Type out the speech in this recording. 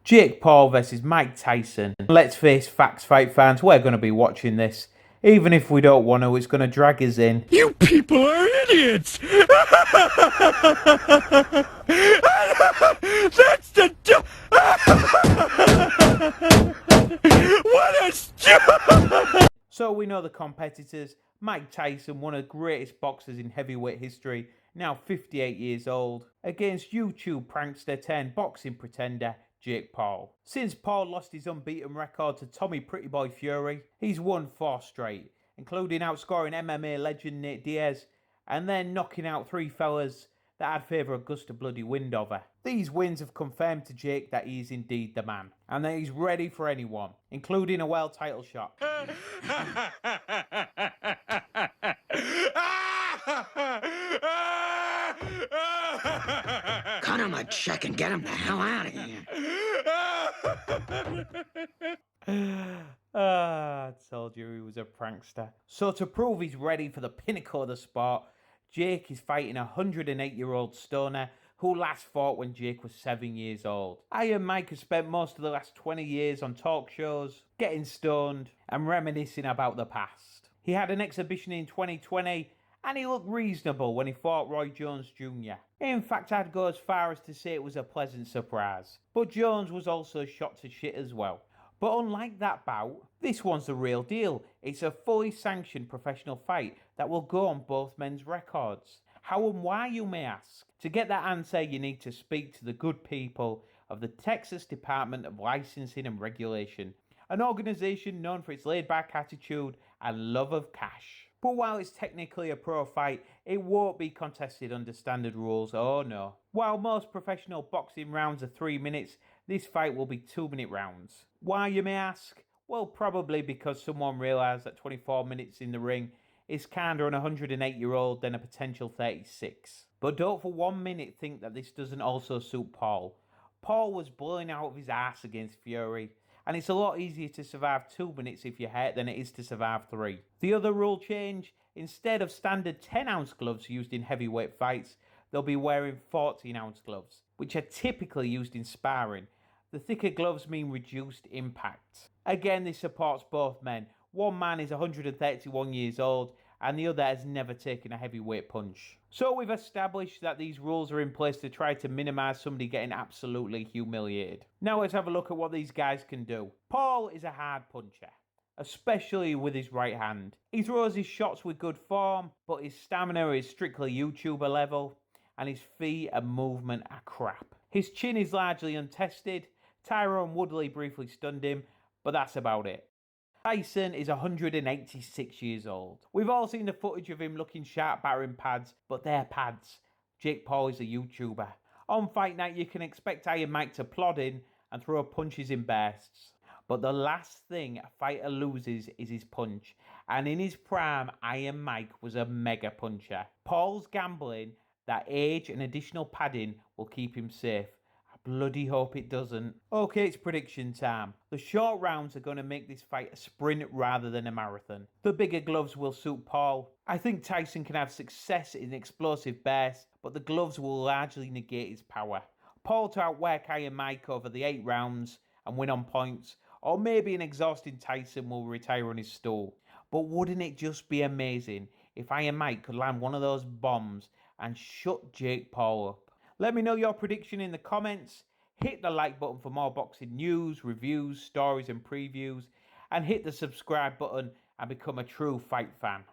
Jake Paul versus Mike Tyson. Let's face facts, fight fans, we're going to be watching this. Even if we don't want to, it's going to drag us in. You people are idiots! That's the... What a stupid... So we know the competitors. Mike Tyson, one of the greatest boxers in heavyweight history, now 58 years old, against YouTube prankster turned boxing pretender Jake Paul. Since Paul lost his unbeaten record to Tommy Prettyboy Fury, he's won 4 straight, including outscoring MMA legend Nate Diaz and then knocking out 3 fellas that had favour Augusta Bloody Windover. These wins have confirmed to Jake that he is indeed the man, and that he's ready for anyone, including a world title shot. Cut him a check and get him the hell out of here. I told you he was a prankster. So to prove he's ready for the pinnacle of the sport, Jake is fighting a 108-year-old stoner who last fought when Jake was 7 years old. Iron Mike has spent most of the last 20 years on talk shows, getting stoned and reminiscing about the past. He had an exhibition in 2020 and he looked reasonable when he fought Roy Jones Jr. In fact, I'd go as far as to say it was a pleasant surprise. But Jones was also shot to shit as well. But unlike that bout, this one's the real deal. It's a fully sanctioned professional fight that will go on both men's records. How and why, you may ask? To get that answer, you need to speak to the good people of the Texas Department of Licensing and Regulation, an organisation known for its laid-back attitude and love of cash. But while it's technically a pro fight, it won't be contested under standard rules, oh no. While most professional boxing rounds are 3 minutes, this fight will be 2-minute rounds. Why, you may ask? Well, probably because someone realised that 24 minutes in the ring is kinder on a 108-year-old than a potential 36. But don't for 1 minute think that this doesn't also suit Paul. Paul was blowing out of his ass against Fury, and it's a lot easier to survive 2 minutes if you're hurt than it is to survive 3. The other rule change, instead of standard 10-ounce gloves used in heavyweight fights, they'll be wearing 14-ounce gloves, which are typically used in sparring. The thicker gloves mean reduced impact. Again, this supports both men. One man is 131 years old and the other has never taken a heavyweight punch. So we've established that these rules are in place to try to minimise somebody getting absolutely humiliated. Now let's have a look at what these guys can do. Paul is a hard puncher, especially with his right hand. He throws his shots with good form, but his stamina is strictly YouTuber level and his feet and movement are crap. His chin is largely untested. Tyrone Woodley briefly stunned him, but that's about it. Tyson is 186 years old. We've all seen the footage of him looking sharp battering pads, but they're pads. Jake Paul is a YouTuber. On fight night, you can expect Iron Mike to plod in and throw punches in bursts. But the last thing a fighter loses is his punch. And in his prime, Iron Mike was a mega puncher. Paul's gambling that age and additional padding will keep him safe. Bloody hope it doesn't. Okay, it's prediction time. The short rounds are going to make this fight a sprint rather than a marathon. The bigger gloves will suit Paul. I think Tyson can have success in explosive bursts, but the gloves will largely negate his power. Paul to outwork Iron Mike over the 8 rounds and win on points, or maybe an exhausting Tyson will retire on his stool. But wouldn't it just be amazing if Iron Mike could land one of those bombs and shut Jake Paul up? Let me know your prediction in the comments. Hit the like button for more boxing news, reviews, stories and previews. And hit the subscribe button and become a true fight fan.